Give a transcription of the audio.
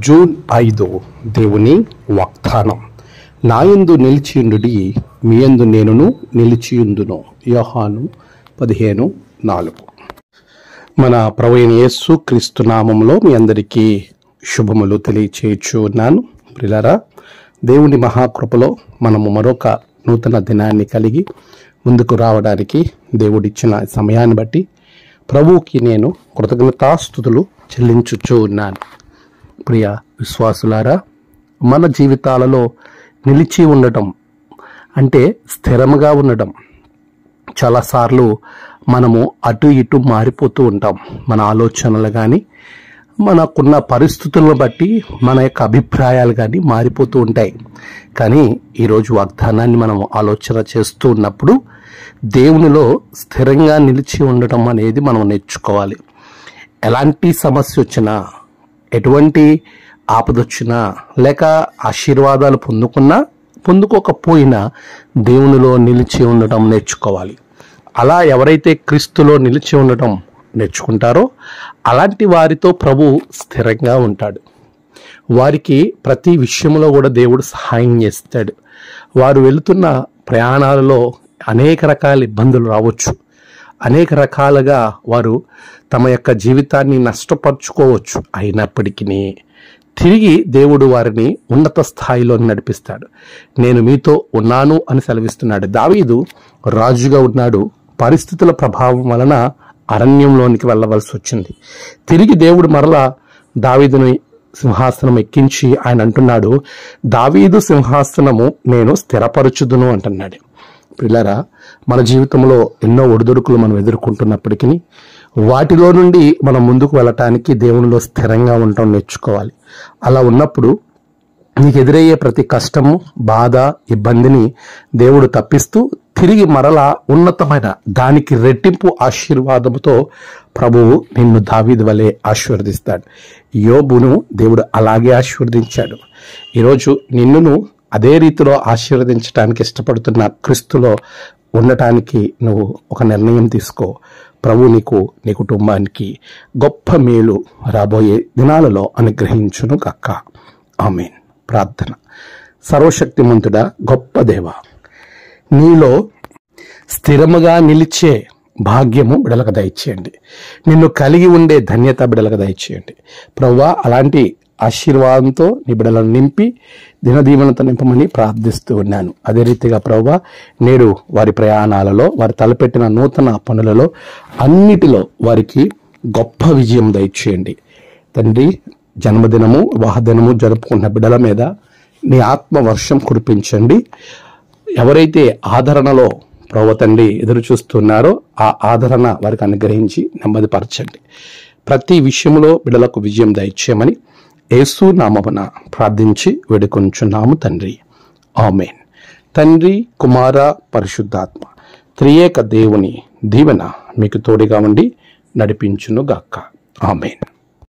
June 5 దేవుని వాగ్దానం. నాయందు నిలిచియుండుడి, మీయందు నేనును నిలిచియుందును. యోహాను 15:4. మన ప్రభువైన యేసు క్రీస్తు నామములో మీ అందరికీ శుభములు తెలియచేయచ్చు ఉన్నాను. ప్రియులారా, దేవుని మహాకృపలో మనము మరొక నూతన దినాన్ని కలిగి ముందుకు రావడానికి దేవుడిచ్చిన సమయాన్ని బట్టి ప్రభువుకి నేను కృతజ్ఞతాస్తుతులు చెల్లించుచూ ఉన్నాను. ప్రియ విశ్వాసులారా, మన జీవితాలలో నిలిచి ఉండటం అంటే స్థిరముగా ఉండటం. చాలాసార్లు మనము అటు ఇటు మారిపోతూ ఉంటాం. మన ఆలోచనలు కానీ మనకున్న పరిస్థితులను బట్టి మన యొక్క అభిప్రాయాలు కానీ మారిపోతూ ఉంటాయి. కానీ ఈరోజు వాగ్దానాన్ని మనం ఆలోచన చేస్తూ ఉన్నప్పుడు దేవునిలో స్థిరంగా నిలిచి ఉండటం అనేది మనం నేర్చుకోవాలి. ఎలాంటి సమస్య వచ్చినా, ఎటువంటి ఆపదొచ్చినా, లేక ఆశీర్వాదాలు పొందుకోకపోయినా దేవునిలో నిలిచి ఉండటం నేర్చుకోవాలి. అలా ఎవరైతే క్రీస్తులో నిలిచి ఉండటం నేర్చుకుంటారో అలాంటి వారితో ప్రభు స్థిరంగా ఉంటాడు. వారికి ప్రతి విషయంలో కూడా దేవుడు సహాయం చేస్తాడు. వారు వెళుతున్న ప్రయాణాలలో అనేక రకాల ఇబ్బందులు రావచ్చు. అనేక రకాలుగా వారు తమ యొక్క జీవితాన్ని నష్టపరుచుకోవచ్చు. అయినప్పటికీ తిరిగి దేవుడు వారిని ఉన్నత స్థాయిలో నడిపిస్తాడు. నేను మీతో ఉన్నాను అని సెలవిస్తున్నాడు. దావీదు రాజుగా ఉన్నాడు. పరిస్థితుల ప్రభావం వలన అరణ్యంలోనికి వెళ్ళవలసి వచ్చింది. తిరిగి దేవుడు మరలా దావీదుని సింహాసనం ఎక్కించి ఆయన అంటున్నాడు, దావీదు సింహాసనము నేను స్థిరపరచుదును అంటున్నాడు. పిల్లరా, మన జీవితంలో ఎన్నో ఒడిదుడుకులు మనం ఎదుర్కొంటున్నప్పటికీ వాటిలో నుండి మనం ముందుకు వెళ్ళటానికి దేవునిలో స్థిరంగా ఉండటం నేర్చుకోవాలి. అలా ఉన్నప్పుడు నీకు ఎదురయ్యే ప్రతి కష్టము, బాధ, ఇబ్బందిని దేవుడు తప్పిస్తూ తిరిగి మరలా ఉన్నతమైన దానికి రెట్టింపు ఆశీర్వాదముతో ప్రభువు నిన్ను దావీదు వలె ఆశీర్వదిస్తాడు. యోబును దేవుడు అలాగే ఆశీర్వదించాడు. ఈరోజు నిన్నును అదే రీతిలో ఆశీర్వదించడానికి ఇష్టపడుతున్న క్రీస్తులో ఉండటానికి నువ్వు ఒక నిర్ణయం తీసుకో. ప్రభు నీకు, నీ కుటుంబానికి గొప్ప మేలు రాబోయే దినాలలో అనుగ్రహించును గాక. ఆమేన్. ప్రార్థన. సర్వశక్తిమంతుడా, గొప్ప దేవా, నీలో స్థిరముగా నిలిచే భాగ్యము బిడలకు దయచేయండి. నిన్ను కలిగి ఉండే ధన్యత బిడలకు దయచేయండి. ప్రభువా, అలాంటి ఆశీర్వాదంతో నీ బిడలను నింపి దినదీవెనతో నింపమని ప్రార్థిస్తూ ఉన్నాను. అదే రీతిగా ప్రభువా, నేడు వారి ప్రయాణాలలో, వారు తలపెట్టిన నూతన పనులలో అన్నిటిలో వారికి గొప్ప విజయం దయచేయండి. తండ్రి, జన్మదినము, వివాహదినము జరుపుకున్న బిడల మీద నీ ఆత్మ వర్షం కురిపించండి. ఎవరైతే ఆదరణలో ప్రభువా తండ్రి ఎదురు చూస్తున్నారో ఆ ఆదరణ వారికి అనుగ్రహించి నెమ్మదిపరచండి. ప్రతి విషయంలో బిడలకు విజయం దయచేయమని యేసు నామమున ప్రార్థించి వేడుకొంచున్నాము తండ్రి. ఆమేన్. తండ్రి, కుమార, పరిశుద్ధాత్మ త్రియేక దేవుని దీవెన మీకు తోడుగా ఉండి నడిపించును గాక. ఆమేన్.